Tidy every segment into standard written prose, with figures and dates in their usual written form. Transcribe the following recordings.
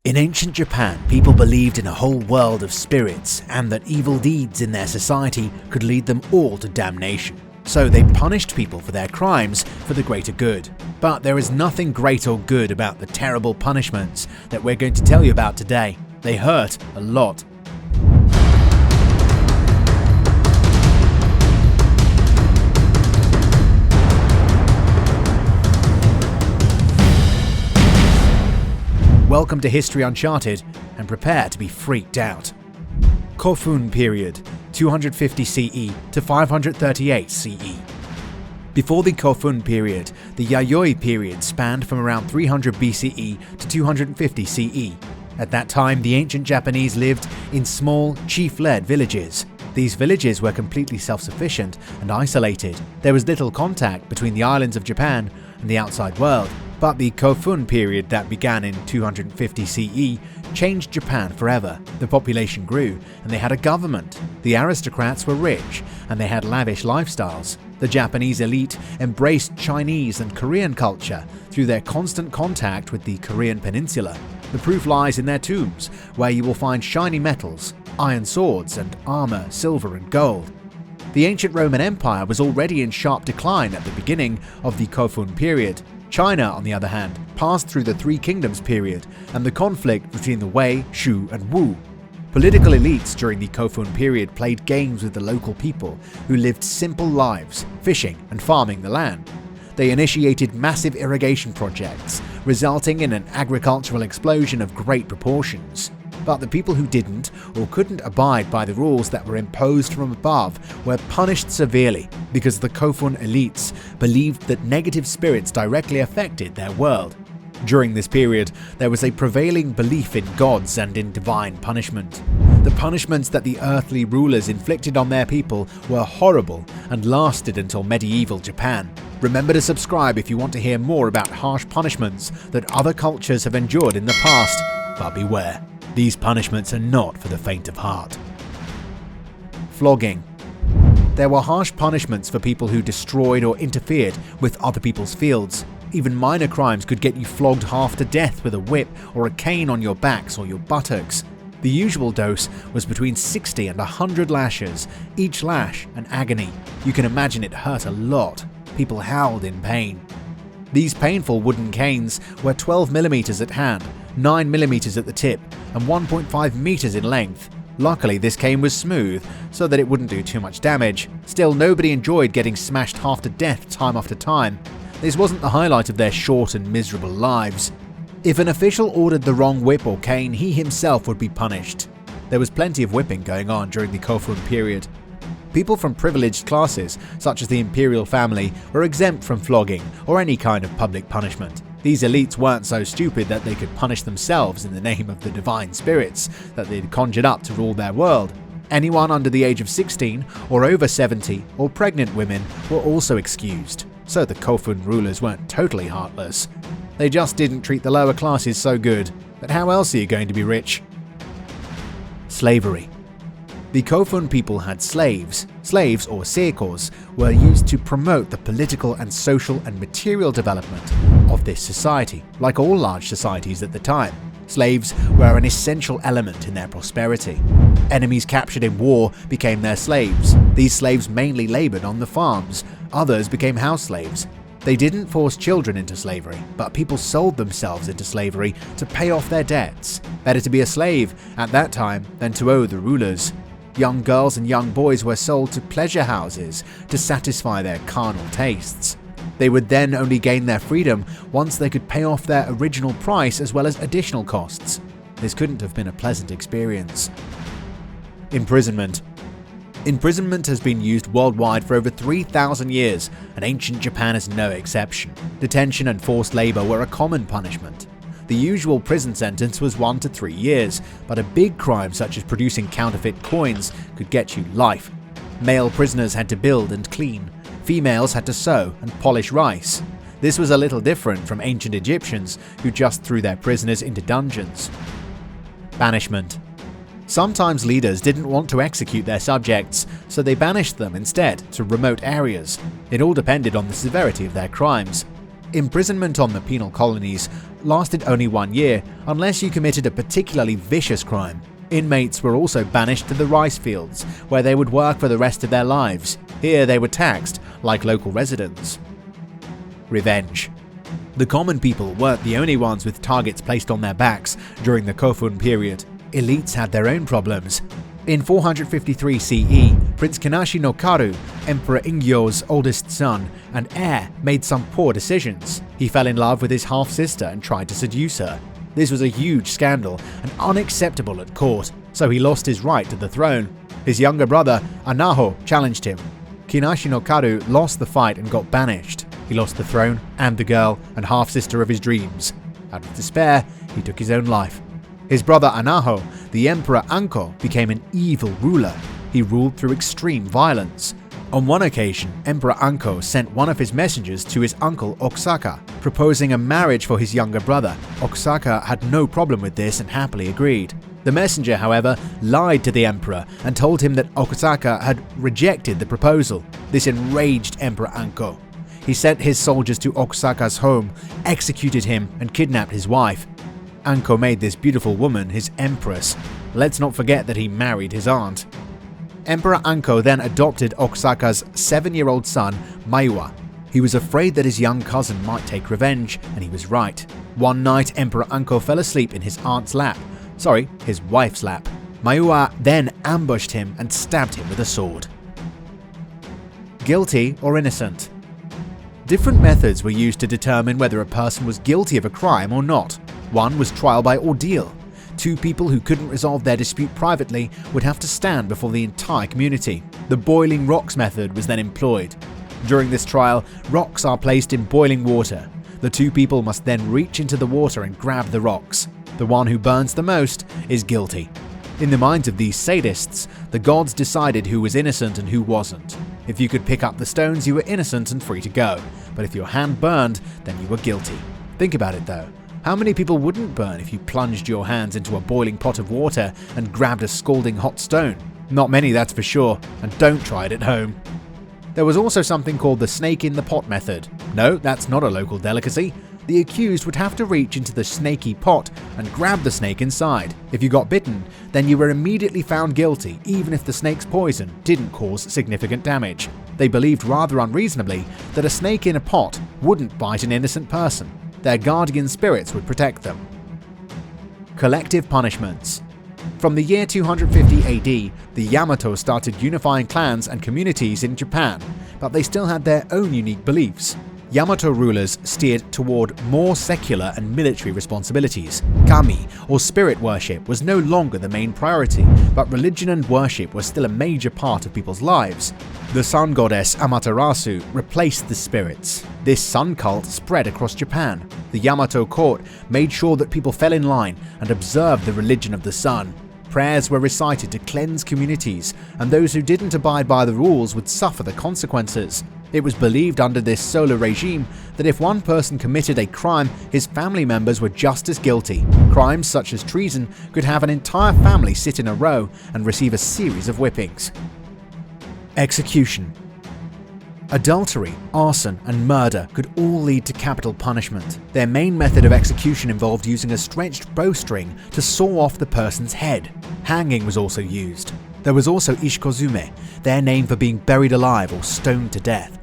In ancient Japan, people believed in a whole world of spirits and that evil deeds in their society could lead them all to damnation. So they punished people for their crimes for the greater good. But there is nothing great or good about the terrible punishments that we're going to tell you about today. They hurt a lot. Welcome to History Uncharted, and prepare to be freaked out. Kofun period, 250 CE to 538 CE. Before the Kofun period, the Yayoi period spanned from around 300 BCE to 250 CE. At that time, the ancient Japanese lived in small, chief-led villages. These villages were completely self-sufficient and isolated. There was little contact between the islands of Japan and the outside world. But the Kofun period that began in 250 CE changed Japan forever. The population grew, and they had a government. The aristocrats were rich, and they had lavish lifestyles. The Japanese elite embraced Chinese and Korean culture through their constant contact with the Korean peninsula. The proof lies in their tombs, where you will find shiny metals, iron swords, and armor, silver and gold. The ancient Roman Empire was already in sharp decline at the beginning of the Kofun period. China, on the other hand, passed through the Three Kingdoms period and the conflict between the Wei, Shu, and Wu. Political elites during the Kofun period played games with the local people who lived simple lives, fishing and farming the land. They initiated massive irrigation projects, resulting in an agricultural explosion of great proportions. But the people who didn't or couldn't abide by the rules that were imposed from above were punished severely because the Kofun elites believed that negative spirits directly affected their world. During this period, there was a prevailing belief in gods and in divine punishment. The punishments that the earthly rulers inflicted on their people were horrible and lasted until medieval Japan. Remember to subscribe if you want to hear more about harsh punishments that other cultures have endured in the past, but beware. These punishments are not for the faint of heart. Flogging. There were harsh punishments for people who destroyed or interfered with other people's fields. Even minor crimes could get you flogged half to death with a whip or a cane on your backs or your buttocks. The usual dose was between 60 and 100 lashes, each lash an agony. You can imagine it hurt a lot. People howled in pain. These painful wooden canes were 12mm at hand, 9mm at the tip, and 1.5 meters in length. Luckily, this cane was smooth, so that it wouldn't do too much damage. Still, nobody enjoyed getting smashed half to death time after time. This wasn't the highlight of their short and miserable lives. If an official ordered the wrong whip or cane, he himself would be punished. There was plenty of whipping going on during the Kofun period. People from privileged classes, such as the imperial family, were exempt from flogging or any kind of public punishment. These elites weren't so stupid that they could punish themselves in the name of the divine spirits that they'd conjured up to rule their world. Anyone under the age of 16 or over 70 or pregnant women were also excused, so the Kofun rulers weren't totally heartless. They just didn't treat the lower classes so good. But how else are you going to be rich? Slavery. The Kofun people had slaves. Slaves, or seikos, were used to promote the political and social and material development of this society. Like all large societies at the time, slaves were an essential element in their prosperity. Enemies captured in war became their slaves. These slaves mainly labored on the farms. Others became house slaves. They didn't force children into slavery, but people sold themselves into slavery to pay off their debts. Better to be a slave at that time than to owe the rulers. Young girls and young boys were sold to pleasure houses to satisfy their carnal tastes. They would then only gain their freedom once they could pay off their original price as well as additional costs. This couldn't have been a pleasant experience. Imprisonment. Imprisonment has been used worldwide for over 3,000 years, and ancient Japan is no exception. Detention and forced labor were a common punishment. The usual prison sentence was 1 to 3 years, but a big crime such as producing counterfeit coins could get you life. Male prisoners had to build and clean. Females had to sew and polish rice. This was a little different from ancient Egyptians, who just threw their prisoners into dungeons. Banishment. Sometimes leaders didn't want to execute their subjects, so they banished them instead to remote areas. It all depended on the severity of their crimes. Imprisonment on the penal colonies lasted only 1 year unless you committed a particularly vicious crime. Inmates were also banished to the rice fields, where they would work for the rest of their lives. Here they were taxed like local residents. Revenge. The common people weren't the only ones with targets placed on their backs during the Kofun period. Elites had their own problems. In 453 CE, Prince Kanashi no Karu, Emperor Ingyo's oldest son and heir, made some poor decisions. He fell in love with his half-sister and tried to seduce her. This was a huge scandal and unacceptable at court, so he lost his right to the throne. His younger brother, Anaho, challenged him. Kanashi no Karu lost the fight and got banished. He lost the throne and the girl and half-sister of his dreams. Out of despair, he took his own life. His brother Anaho, the Emperor Anko, became an evil ruler. He ruled through extreme violence. On one occasion, Emperor Anko sent one of his messengers to his uncle Okusaka, proposing a marriage for his younger brother. Okusaka had no problem with this and happily agreed. The messenger, however, lied to the emperor and told him that Okusaka had rejected the proposal. This enraged Emperor Anko. He sent his soldiers to Okusaka's home, executed him, and kidnapped his wife. Anko made this beautiful woman his empress. Let's not forget that he married his aunt. Emperor Anko then adopted Okusaka's 7-year-old son, Maiwa. He was afraid that his young cousin might take revenge, and he was right. One night, Emperor Anko fell asleep in his aunt's lap. His wife's lap. Maiwa then ambushed him and stabbed him with a sword. Guilty or innocent? Different methods were used to determine whether a person was guilty of a crime or not. One was trial by ordeal. 2 people who couldn't resolve their dispute privately would have to stand before the entire community. The boiling rocks method was then employed. During this trial, rocks are placed in boiling water. The 2 people must then reach into the water and grab the rocks. The one who burns the most is guilty. In the minds of these sadists, the gods decided who was innocent and who wasn't. If you could pick up the stones, you were innocent and free to go. But if your hand burned, then you were guilty. Think about it though. How many people wouldn't burn if you plunged your hands into a boiling pot of water and grabbed a scalding hot stone? Not many, that's for sure, and don't try it at home. There was also something called the snake in the pot method. No, that's not a local delicacy. The accused would have to reach into the snaky pot and grab the snake inside. If you got bitten, then you were immediately found guilty, even if the snake's poison didn't cause significant damage. They believed rather unreasonably that a snake in a pot wouldn't bite an innocent person. Their guardian spirits would protect them. Collective punishments. From the year 250 AD, the Yamato started unifying clans and communities in Japan, but they still had their own unique beliefs. Yamato rulers steered toward more secular and military responsibilities. Kami, or spirit worship, was no longer the main priority, but religion and worship were still a major part of people's lives. The sun goddess Amaterasu replaced the spirits. This sun cult spread across Japan. The Yamato court made sure that people fell in line and observed the religion of the sun. Prayers were recited to cleanse communities, and those who didn't abide by the rules would suffer the consequences. It was believed under this solar regime that if one person committed a crime, his family members were just as guilty. Crimes such as treason could have an entire family sit in a row and receive a series of whippings. Execution. Adultery, arson, and murder could all lead to capital punishment. Their main method of execution involved using a stretched bowstring to saw off the person's head. Hanging was also used. There was also ishikozume, their name for being buried alive or stoned to death.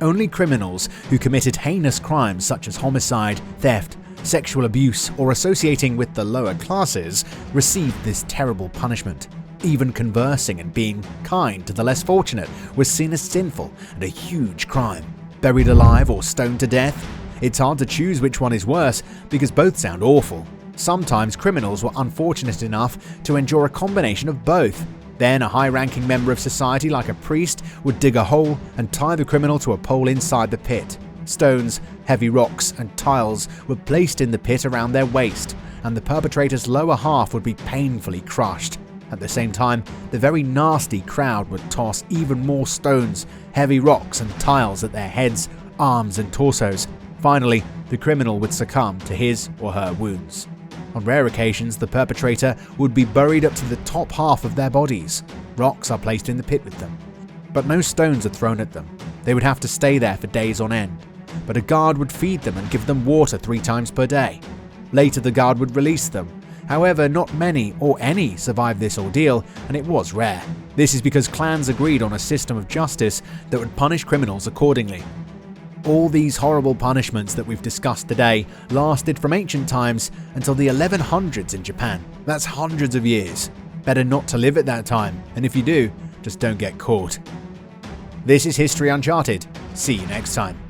Only criminals who committed heinous crimes such as homicide, theft, sexual abuse, or associating with the lower classes received this terrible punishment. Even conversing and being kind to the less fortunate was seen as sinful and a huge crime. Buried alive or stoned to death? It's hard to choose which one is worse because both sound awful. Sometimes criminals were unfortunate enough to endure a combination of both. Then a high-ranking member of society like a priest would dig a hole and tie the criminal to a pole inside the pit. Stones, heavy rocks, and tiles were placed in the pit around their waist, and the perpetrator's lower half would be painfully crushed. At the same time, the very nasty crowd would toss even more stones, heavy rocks, and tiles at their heads, arms, and torsos. Finally, the criminal would succumb to his or her wounds. On rare occasions, the perpetrator would be buried up to the top half of their bodies. Rocks are placed in the pit with them. But no stones are thrown at them. They would have to stay there for days on end. but a guard would feed them and give them water 3 times per day. Later the guard would release them. However, not many or any survived this ordeal, and it was rare. This is because clans agreed on a system of justice that would punish criminals accordingly. All these horrible punishments that we've discussed today lasted from ancient times until the 1100s in Japan. That's hundreds of years. Better not to live at that time, and if you do, just don't get caught. This is History Uncharted. See you next time.